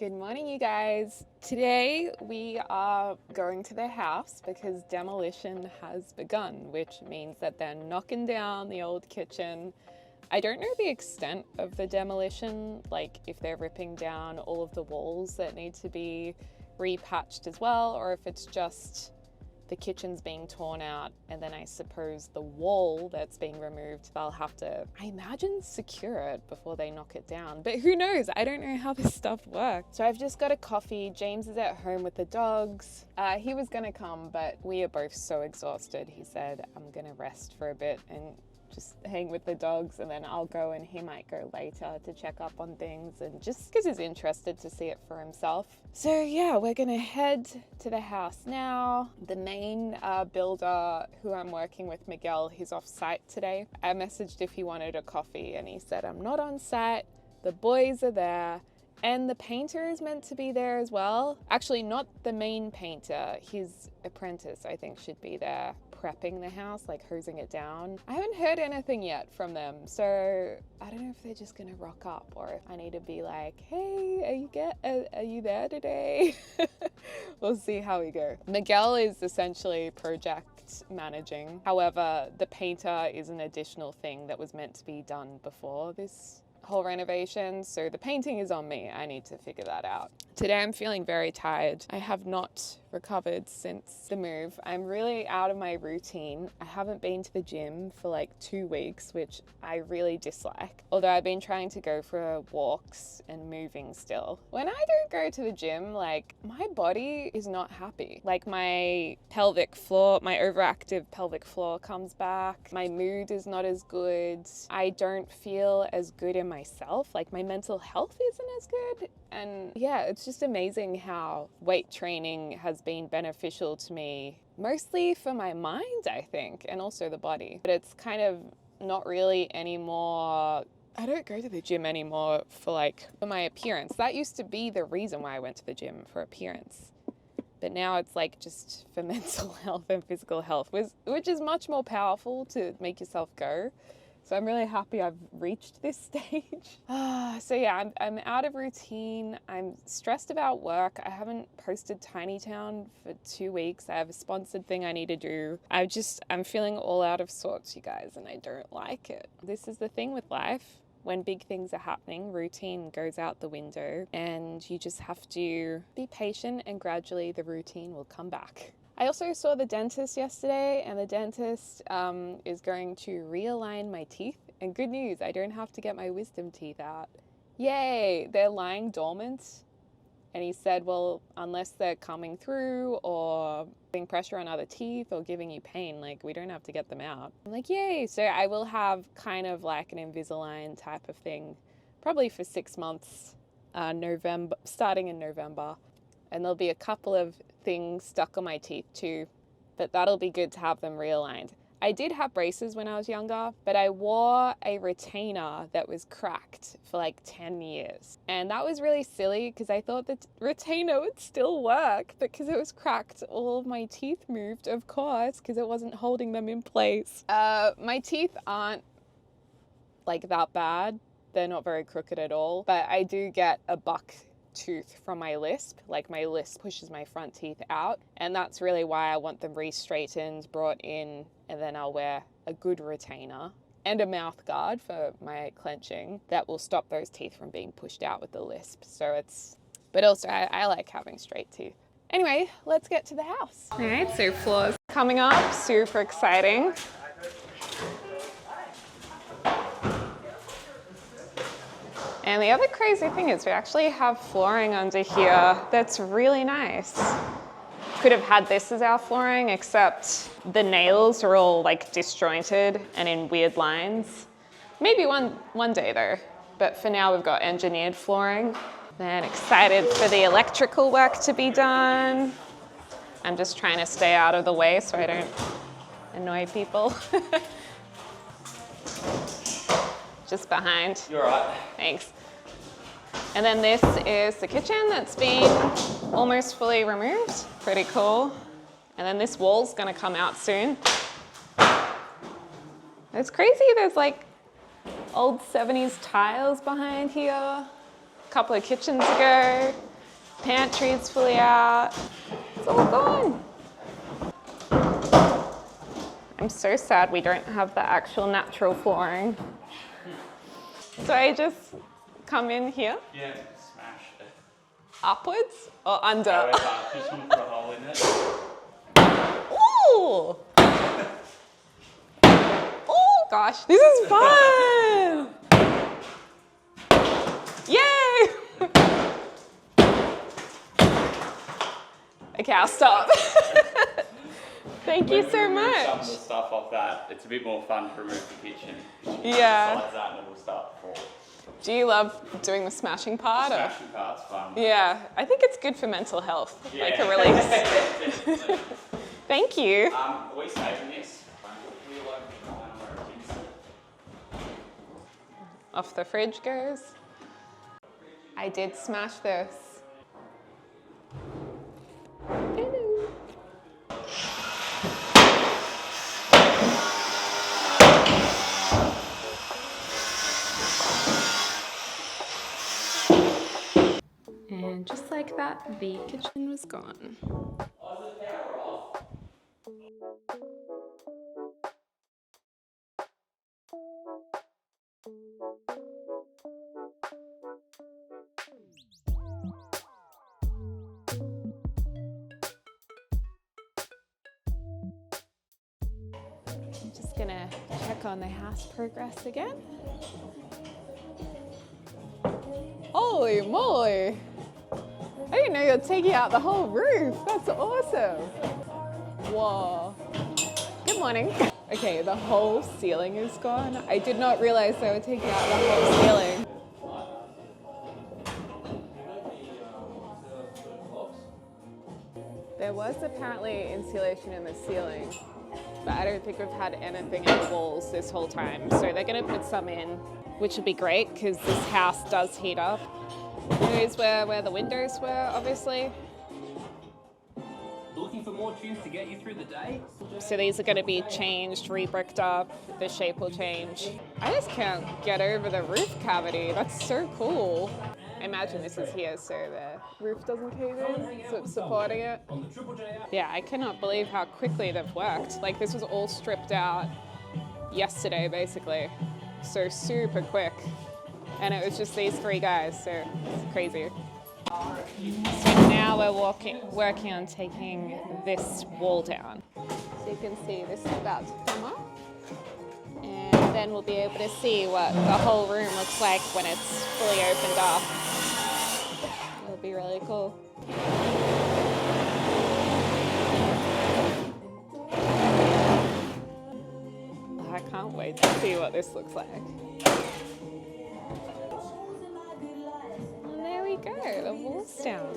Good morning, you guys. Today we are going to the house because demolition has begun, which means that they're knocking down the old kitchen. I don't know the extent of the demolition, like if they're ripping down all of the walls that need to be repatched as well, or if it's just the kitchen's being torn out and then I suppose the wall that's being removed, they'll have to, I imagine, secure it before they knock it down. But who knows? I don't know how this stuff works. So I've just got a coffee. James is at home with the dogs. He was gonna come, but we are both so exhausted. He said, I'm gonna rest for a bit and just hang with the dogs, and then I'll go and he might go later to check up on things and just because he's interested to see it for himself. So yeah, we're gonna head to the house now. The main builder who I'm working with, Miguel, he's off site today. I messaged if he wanted a coffee and he said, I'm not on site, the boys are there. And the painter is meant to be there as well. Actually, not the main painter, his apprentice, I think, should be there prepping the house, like hosing it down. I haven't heard anything yet from them, so I don't know if they're just gonna rock up or if I need to be like, hey, are you there today? We'll see how we go. Miguel is essentially project managing. However, the painter is an additional thing that was meant to be done before this whole renovation, so the painting is on me. I need to figure that out. Today I'm feeling very tired. I have not recovered since the move. I'm really out of my routine. I haven't been to the gym for like 2 weeks, which I really dislike. Although I've been trying to go for walks and moving still. When I don't go to the gym, like my body is not happy. Like my pelvic floor, my overactive pelvic floor comes back. My mood is not as good. I don't feel as good in myself. Like my mental health isn't as good. And yeah, it's just amazing how weight training has been beneficial to me, mostly for my mind, I think, and also the body. But it's kind of not really anymore. I don't go to the gym anymore for my appearance. That used to be the reason why I went to the gym, for appearance. But now it's like just for mental health and physical health, which is much more powerful to make yourself go. So I'm really happy I've reached this stage. So yeah, I'm out of routine. I'm stressed about work. I haven't posted Tiny Town for 2 weeks. I have a sponsored thing I need to do. I'm feeling all out of sorts, you guys, and I don't like it. This is the thing with life. When big things are happening, routine goes out the window and you just have to be patient and gradually the routine will come back. I also saw the dentist yesterday, and the dentist is going to realign my teeth. And good news, I don't have to get my wisdom teeth out. Yay, they're lying dormant. And he said, well, unless they're coming through or putting pressure on other teeth or giving you pain, like we don't have to get them out. I'm like, yay. So I will have kind of like an Invisalign type of thing, probably for 6 months, starting in November. And there'll be a couple of things stuck on my teeth too, but that'll be good to have them realigned. I did have braces when I was younger, but I wore a retainer that was cracked for like 10 years. And that was really silly because I thought the retainer would still work, but because it was cracked, all of my teeth moved, of course, because it wasn't holding them in place. My teeth aren't like that bad. They're not very crooked at all, but I do get a buck tooth from my lisp. Like my lisp pushes my front teeth out, and that's really why I want them re-straightened, brought in, and then I'll wear a good retainer and a mouth guard for my clenching that will stop those teeth from being pushed out with the lisp. But also I like having straight teeth. Anyway, let's get to the house. All right, so floors coming up, super exciting. And the other crazy thing is we actually have flooring under here that's really nice. Could have had this as our flooring, except the nails are all like disjointed and in weird lines. Maybe one day though, but for now we've got engineered flooring. Then excited for the electrical work to be done. I'm just trying to stay out of the way so I don't annoy people. Just behind. You're right. Thanks. And then this is the kitchen that's been almost fully removed. Pretty cool. And then this wall's gonna come out soon. It's crazy, there's like old 70s tiles behind here. A couple of kitchens ago. Pantry's fully out. It's all gone. I'm so sad we don't have the actual natural flooring. So I just come in here? Yeah, smash it. Upwards or under? However, just want to put a hole in it. Ooh! Oh gosh, this is fun! Yay! Okay, I'll stop. Thank you so much. Some of the stuff off that, it's a bit more fun to remove the kitchen. Yeah. Besides that, and it will start to fall. Do you love doing the smashing part? Smashing part's fun. Yeah, I think it's good for mental health, Yeah. like a release. Thank you. Are we saving this? Off the fridge goes. I did smash this. And just like that, the kitchen was gone. I'm just gonna check on the house progress again. Holy moly! I didn't know you were taking out the whole roof. That's awesome. Whoa. Good morning. Okay, the whole ceiling is gone. I did not realize they were taking out the whole ceiling. There was apparently insulation in the ceiling, but I don't think we've had anything in the walls this whole time. So they're gonna put some in, which would be great because this house does heat up. Here's where the windows were, obviously. Looking for more tunes to get you through the day? So these are gonna be changed, re-bricked up, the shape will change. I just can't get over the roof cavity. That's so cool. I imagine this is here so the roof doesn't cave in, so it's supporting it. Yeah, I cannot believe how quickly they've worked. Like this was all stripped out yesterday, basically. So super quick. And it was just these three guys, so it's crazy. So now we're working on taking this wall down. So you can see this is about to come up. And then we'll be able to see what the whole room looks like when it's fully opened up. It'll be really cool. I can't wait to see what this looks like. And there we go, the wall's down.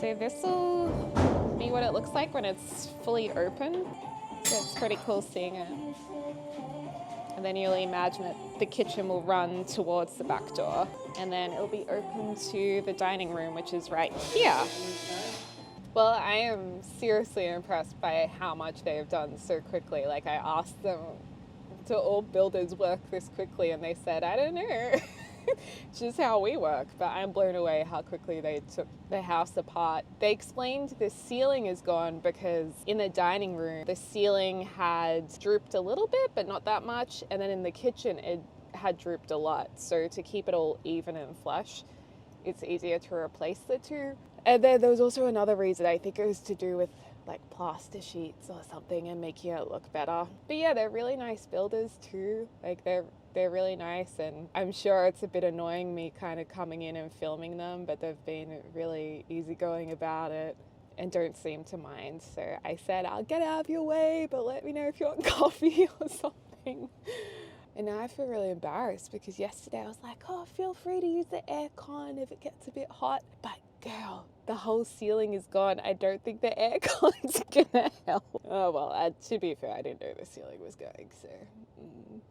So this will be what it looks like when it's fully open. So it's pretty cool seeing it. And then you'll imagine that the kitchen will run towards the back door. And then it'll be open to the dining room, which is right here. Well, I am seriously impressed by how much they have done so quickly. Like I asked them, do all builders work this quickly? And they said, I don't know. It's just how we work. But I'm blown away how quickly they took the house apart. They explained the ceiling is gone because in the dining room, the ceiling had drooped a little bit, but not that much. And then in the kitchen, it had drooped a lot. So to keep it all even and flush, it's easier to replace the two. And then there was also another reason. I think it was to do with like plaster sheets or something and making it look better. But yeah, they're really nice builders too. Like they're really nice, and I'm sure it's a bit annoying me kind of coming in and filming them, but they've been really easygoing about it and don't seem to mind. So I said, I'll get out of your way, but let me know if you want coffee or something. And now I feel really embarrassed because yesterday I was like, oh, feel free to use the aircon if it gets a bit hot. But girl, the whole ceiling is gone. I don't think the aircon's gonna help. Oh well, to be fair, I didn't know the ceiling was going, so.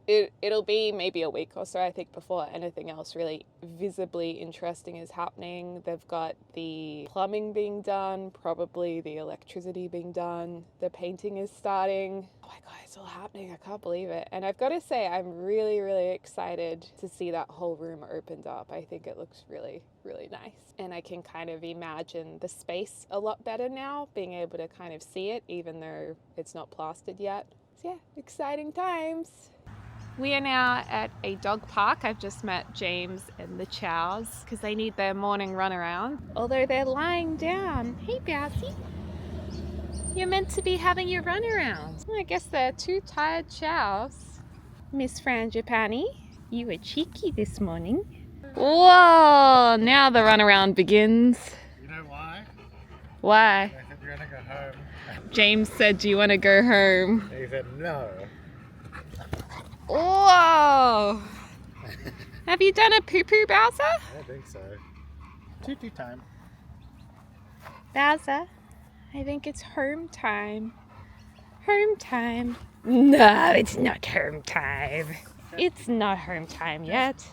it'll be maybe a week or so, I think, before anything else really visibly interesting is happening. They've got the plumbing being done, probably the electricity being done. The painting is starting. Oh my God, it's all happening. I can't believe it. And I've got to say, I'm really, really excited to see that whole room opened up. I think it looks really, really nice. And I can kind of imagine the space a lot better now, being able to kind of see it, even though it's not plastered yet. So yeah, exciting times. We are now at a dog park. I've just met James and the chows because they need their morning run around. Although they're lying down. Hey, Bouncy. You're meant to be having your run around. I guess they're two tired chows. Miss Frangipani, you were cheeky this morning. Whoa, now the run around begins. You know why? Why? I said you're gonna go home. James said, do you want to go home? He said no. Whoa! Have you done a poo-poo, Bowser? I don't think so. Choo-choo time. Bowser, I think it's home time. Home time. No, it's not home time. It's not home time yet.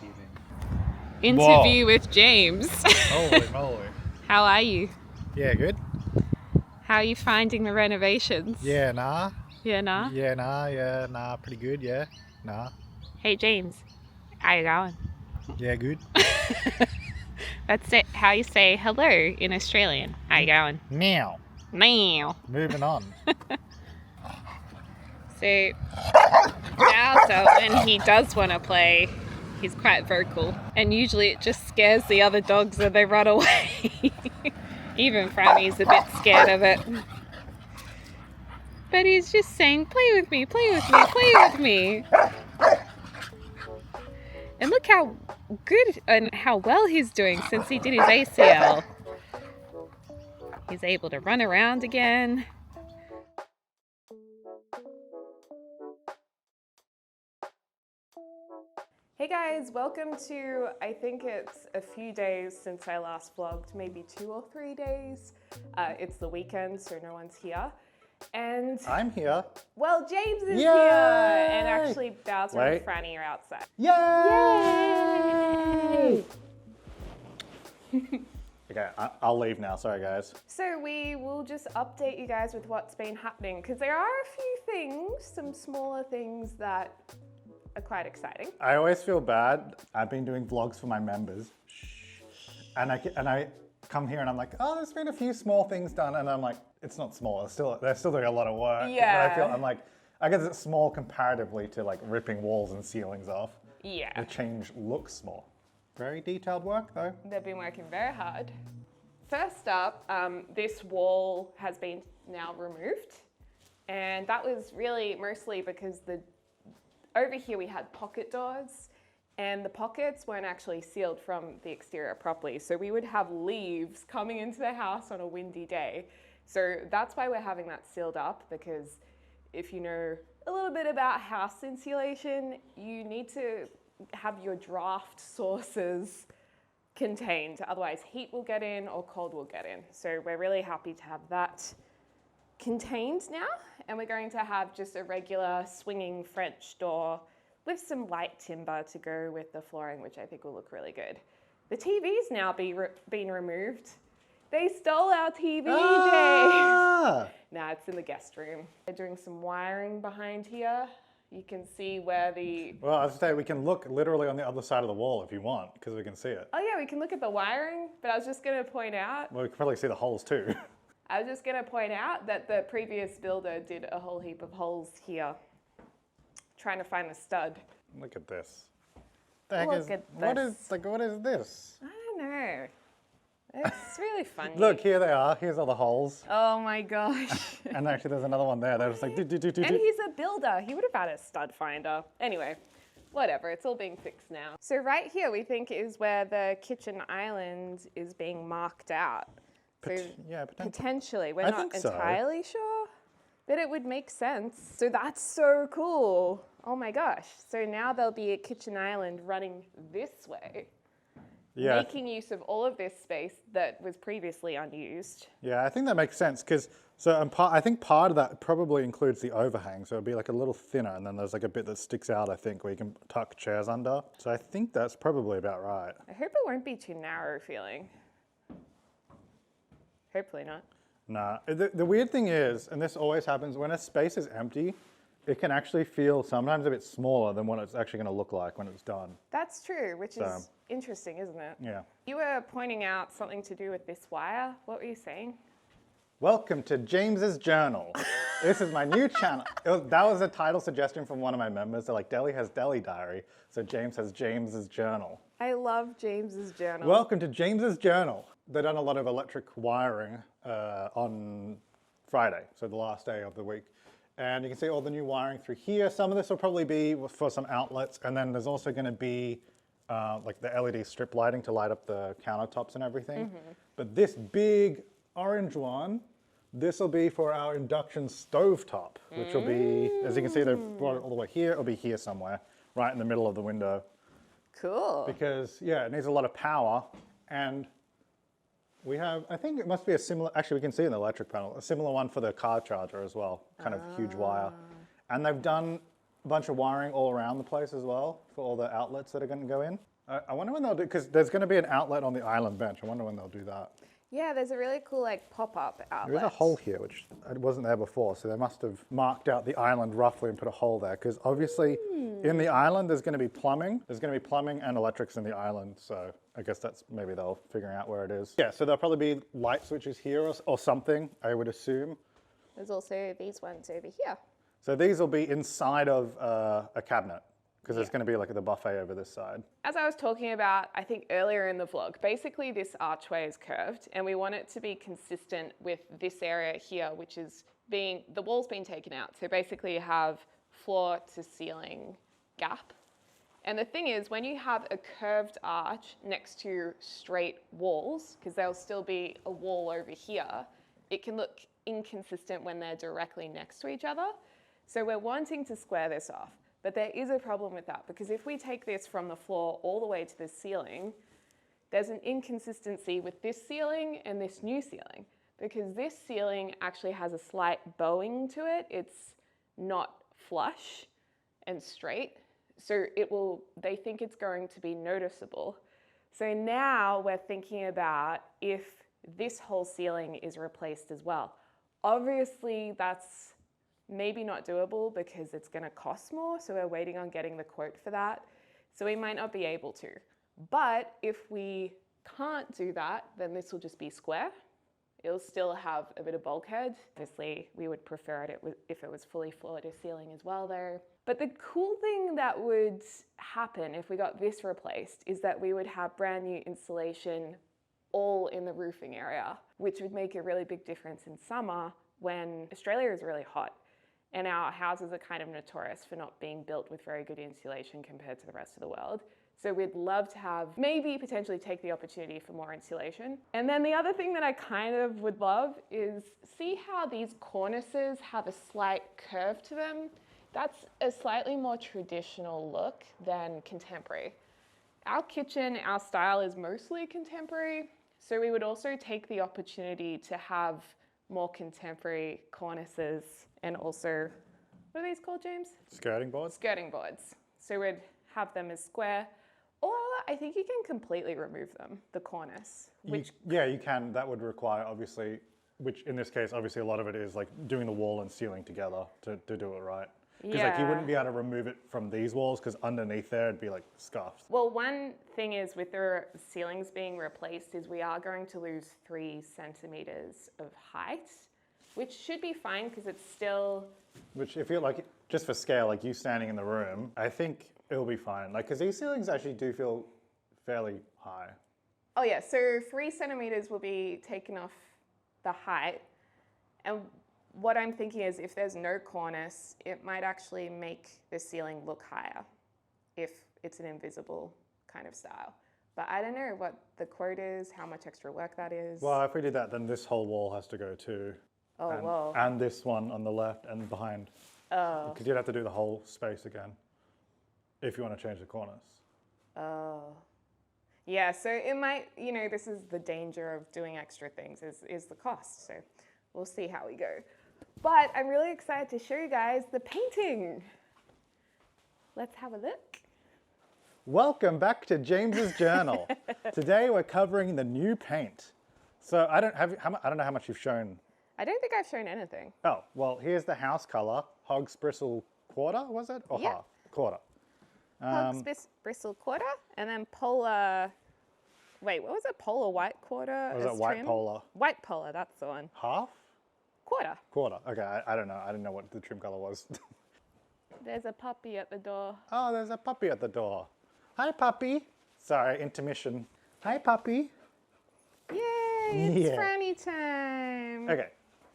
Interview with James. Holy moly. How are you? Yeah, good. How are you finding the renovations? Yeah, nah. Yeah, nah? Yeah, nah, yeah, nah, pretty good, yeah. Nah. Hey, James. How you going? Yeah, good. That's it. How you say hello in Australian. How you going? Now. Meow. Moving on. So, Bowser, when he does want to play, he's quite vocal. And usually it just scares the other dogs and they run away. Even Franny's a bit scared of it. But he's just saying, play with me, play with me, play with me. And look how good and how well he's doing since he did his ACL. He's able to run around again. Hey guys, welcome to, I think it's a few days since I last vlogged, maybe 2 or 3 days. It's the weekend, so no one's here. And, I'm here. well, James is Yay! here! And actually, Bowser and Wait. Franny are outside. Yay! Okay, I'll leave now. Sorry, guys. So we will just update you guys with what's been happening, because there are a few things, some smaller things that are quite exciting. I always feel bad. I've been doing vlogs for my members. And I come here and I'm like, oh, there's been a few small things done. And I'm like, it's not small. They're still doing a lot of work. Yeah. I'm like, I guess it's small comparatively to like ripping walls and ceilings off. Yeah. The change looks small. Very detailed work though. They've been working very hard. First up, this wall has been now removed. And that was really mostly because over here we had pocket doors and the pockets weren't actually sealed from the exterior properly. So we would have leaves coming into the house on a windy day. So that's why we're having that sealed up, because if you know a little bit about house insulation, you need to have your draft sources contained. Otherwise heat will get in or cold will get in. So we're really happy to have that contained now, and we're going to have just a regular swinging French door with some light timber to go with the flooring, which I think will look really good. The TV's now been removed. They stole our TV, Ah! James. Nah, it's in the guest room. They're doing some wiring behind here. You can see where the... Well, I was gonna say, we can look literally on the other side of the wall if you want, because we can see it. Oh yeah, we can look at the wiring, but I was just gonna point out... Well, we can probably see the holes too. I was just gonna point out that the previous builder did a whole heap of holes here, trying to find the stud. Look at this. The heck Look is, at what this. is what is this? I don't know. It's really funny. Look, here they are. Here's all the holes. Oh my gosh. And actually there's another one there. They're just like, do. And he's a builder. He would have had a stud finder. Anyway, whatever. It's all being fixed now. So right here we think is where the kitchen island is being marked out. So yeah, potentially. We're I not think so. entirely sure, but it would make sense. So that's so cool. Oh my gosh. So now there'll be a kitchen island running this way. Yeah. making use of all of this space that was previously unused. Yeah, I think that makes sense because I think part of that probably includes the overhang. So it'd be like a little thinner, and then there's like a bit that sticks out, I think, where you can tuck chairs under. So I think that's probably about right. I hope it won't be too narrow feeling. Hopefully not. Nah, the weird thing is, and this always happens, when a space is empty, it can actually feel sometimes a bit smaller than what it's actually going to look like when it's done. That's true, which is interesting, isn't it? Yeah. You were pointing out something to do with this wire. What were you saying? Welcome to James's Journal. This is my new channel. That was a title suggestion from one of my members. They're like, Deli has Deli Diary, so James has James's Journal. I love James's journal. Welcome to James's Journal. They've done a lot of electric wiring on Friday, so the last day of the week. And you can see all the new wiring through here. Some of this will probably be for some outlets, and then there's also going to be like the LED strip lighting to light up the countertops and everything. But this big orange one, this will be for our induction stovetop, which will be, as you can see, they've brought it all the way here. It'll be here somewhere, right in the middle of the window. Cool. Because, yeah, it needs a lot of power, and we have, I think it must be a similar, actually we can see in the electric panel, a similar one for the car charger as well, kind of huge wire. And they've done a bunch of wiring all around the place as well for all the outlets that are going to go in. I wonder when they'll do, because there's going to be an outlet on the island bench. I wonder when they'll do that. Yeah, there's a really cool like pop-up outlet. There is a hole here, which wasn't there before, so they must have marked out the island roughly and put a hole there, because obviously in the island there's going to be plumbing. There's going to be plumbing and electrics in the island, so I guess that's maybe they'll figure out where it is. Yeah, so there'll probably be light switches here or something, I would assume. There's also these ones over here. So these will be inside of a cabinet, because there's going to be like the buffet over this side. As I was talking about, I think earlier in the vlog, basically this archway is curved and we want it to be consistent with this area here, which is the wall's been taken out. So basically you have floor to ceiling gap. And the thing is, when you have a curved arch next to straight walls, because there'll still be a wall over here, it can look inconsistent when they're directly next to each other. So we're wanting to square this off. But there is a problem with that, because if we take this from the floor all the way to the ceiling, there's an inconsistency with this ceiling and this new ceiling, because this ceiling actually has a slight bowing to it. It's not flush and straight, so they think it's going to be noticeable. So now we're thinking about if this whole ceiling is replaced as well. Obviously, that's maybe not doable because it's going to cost more, so we're waiting on getting the quote for that. So we might not be able to. But if we can't do that, then this will just be square. It'll still have a bit of bulkhead. Obviously, we would prefer it if it was fully floor to ceiling as well there. But the cool thing that would happen if we got this replaced is that we would have brand new insulation all in the roofing area, which would make a really big difference in summer when Australia is really hot. And our houses are kind of notorious for not being built with very good insulation compared to the rest of the world. So we'd love to have, maybe potentially take the opportunity for more insulation. And then the other thing that I kind of would love is see how these cornices have a slight curve to them. That's a slightly more traditional look than contemporary. Our kitchen, our style is mostly contemporary. So we would also take the opportunity to have more contemporary cornices and also, what are these called, James? Skirting boards? Skirting boards. So we'd have them as square, or I think you can completely remove them, the cornice. Yeah, you can. That would require, obviously, which in this case, obviously a lot of it is like doing the wall and ceiling together to do it right. Because like you wouldn't be able to remove it from these walls because underneath there it'd be like scuffed. Well, one thing is with the ceilings being replaced is we are going to lose 3 centimeters of height, which should be fine because it's still... Which if you're like, just for scale, like you standing in the room, I think it'll be fine. Like, because these ceilings actually do feel fairly high. Oh yeah, so 3 centimeters will be taken off the height. And what I'm thinking is if there's no cornice, it might actually make the ceiling look higher if it's an invisible kind of style. But I don't know what the quote is, how much extra work that is. Well, if we did that, then this whole wall has to go too. Oh, whoa. And this one on the left and behind. Oh. Because you'd have to do the whole space again if you want to change the cornice. Oh. Yeah, so it might, you know, this is the danger of doing extra things is the cost. So we'll see how we go. But I'm really excited to show you guys the painting. Let's have a look. Welcome back to James's journal. Today we're covering the new paint. So I don't know how much you've shown. I don't think I've shown anything. Oh, well, here's the house color. Hog's bristle quarter, was it? Or Yeah. half? Quarter. Hog's bristle quarter, and then polar, wait, what was it? Polar white quarter? Or was as it white trim? polar? White polar, that's the one. Half? Quarter. Quarter. Okay, I don't know. I didn't know what the trim color was. There's a puppy at the door. Oh, there's a puppy at the door. Hi, puppy. Sorry, intermission. Hi, puppy. Yay, it's Yeah. Franny time. Okay,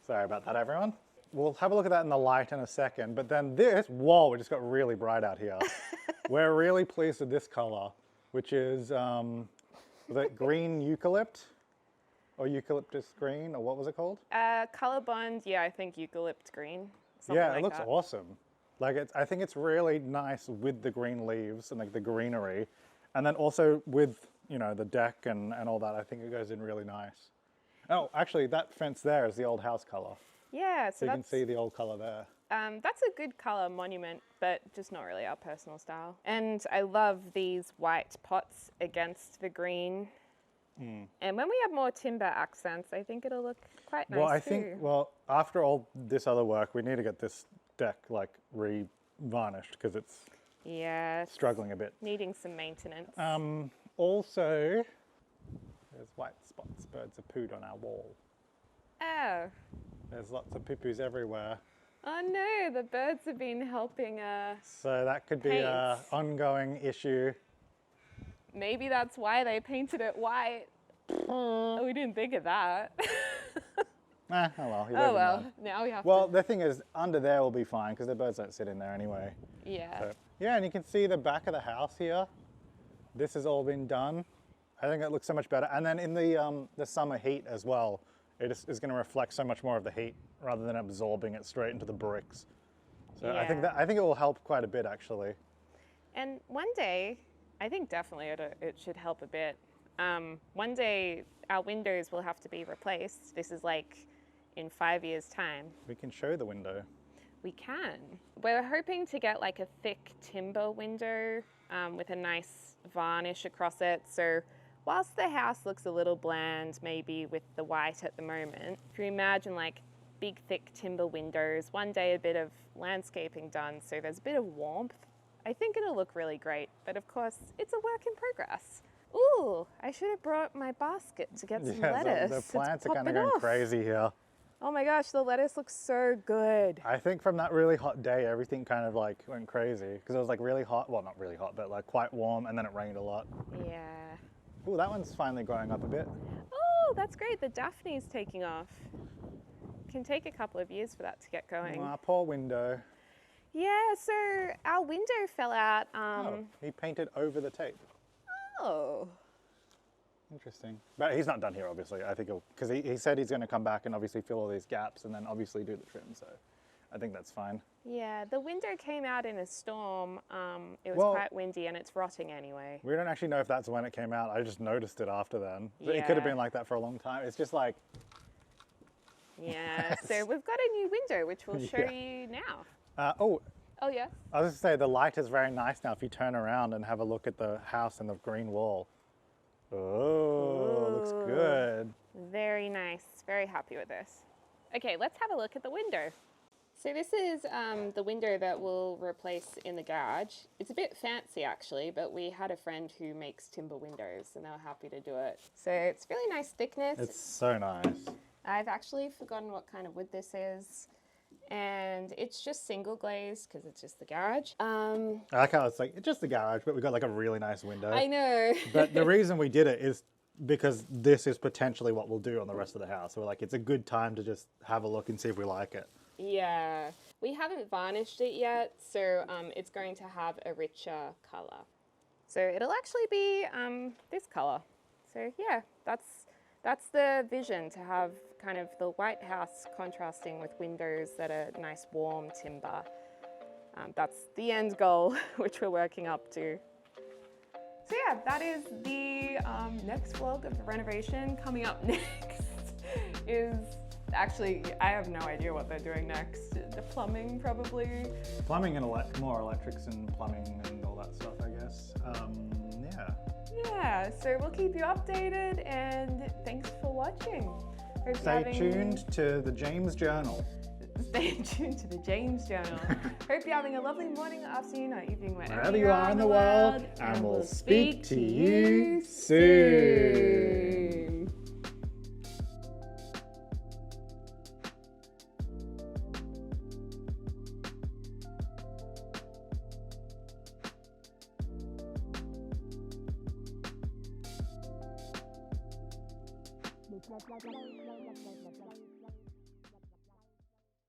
sorry about that, everyone. We'll have a look at that in the light in a second, but then this, whoa, it just got really bright out here. We're really pleased with this color, which is the green eucalypt, or eucalyptus green, or what was it called? Color bond, yeah, I think eucalypt green. Something Yeah, like it looks that. awesome. Like, I think it's really nice with the green leaves and like the greenery, and then also with, you know, the deck and all that. I think it goes in really nice. Oh, actually, that fence there is the old house color. Yeah, So so you can that's, see the old color there. that's a good color monument, but just not really our personal style. And I love these white pots against the green. And when we have more timber accents, I think it'll look quite nice Well, I too. think, well, after all this other work, we need to get this deck like re-varnished because it's Yeah, struggling a bit. needing some maintenance. Also, there's white spots. Birds have pooed on our wall. Oh. There's lots of poo-poos everywhere. Oh no, the birds have been helping So that could be an Paint. ongoing issue. maybe that's why they painted it white. Oh, we didn't think of that. Oh well. you live Oh and well, learn. now we have Well, to. the thing is, under there will be fine because the birds don't sit in there anyway. Yeah. So, yeah, and you can see the back of the house here. This has all been done. I think it looks so much better. And then in the summer heat as well, it is going to reflect so much more of the heat rather than absorbing it straight into the bricks. So I think Yeah. it will help quite a bit actually. And one day, I think definitely it should help a bit. One day, our windows will have to be replaced. This is like in 5 years' time. We can show the window. We can. We're hoping to get like a thick timber window with a nice varnish across it. So whilst the house looks a little bland, maybe with the white at the moment, if you imagine like big thick timber windows, one day a bit of landscaping done so there's a bit of warmth, I think it'll look really great. But of course, it's a work in progress. Ooh, I should have brought my basket to get some lettuce. the It's plants are kind of popping going off. crazy here. Oh my gosh, the lettuce looks so good. I think from that really hot day, everything kind of like went crazy because it was like really hot. Well, not really hot, but like quite warm, and then it rained a lot. Yeah. Ooh, that one's finally growing up a bit. Oh, that's great. The Daphne's taking off. Can take a couple of years for that to get going. Ah, poor window. Yeah, so our window fell out. Oh, he painted over the tape. Oh. Interesting. But he's not done here, obviously. I think because he said he's going to come back and obviously fill all these gaps and then obviously do the trim. So I think that's fine. Yeah, the window came out in a storm. It was Well- quite windy and it's rotting anyway. We don't actually know if that's when it came out. I just noticed it after then. So it could have Yeah. been like that for a long time. It's just like, Yeah, so we've got a new window, which we'll show Yeah. you now. oh, Oh, yes. I was going to say the light is very nice now if you turn around and have a look at the house and the green wall. Oh, looks Ooh. good. Very nice. Very happy with this. Okay, let's have a look at the window. So this is the window that we'll replace in the garage. It's a bit fancy actually, but we had a friend who makes timber windows and they were happy to do it. So it's really nice thickness. It's so nice. I've actually forgotten what kind of wood this is. And it's just single glazed because it's just the garage. I like how it's like, it's just the garage, but we got like a really nice window. I know. But the reason we did it is because this is potentially what we'll do on the rest of the house. So we're like, it's a good time to just have a look and see if we like it. Yeah, we haven't varnished it yet, so it's going to have a richer color. So it'll actually be this color. So yeah, that's the vision, to have kind of the white house contrasting with windows that are nice warm timber. That's the end goal, which we're working up to. So yeah, that is the next vlog of the renovation. Coming up next is, actually, I have no idea what they're doing next. The plumbing, probably. Plumbing and more electrics and plumbing and all that stuff, I guess. Yeah. Yeah, so we'll keep you updated, and thanks for watching. Hope Stay tuned to the James Journal. Stay tuned to the James Journal. Hope you're having a lovely morning, afternoon, or evening, Wherever you are in the world, and we'll speak to you soon. Blah, blah, blah, blah, blah, blah, blah, blah.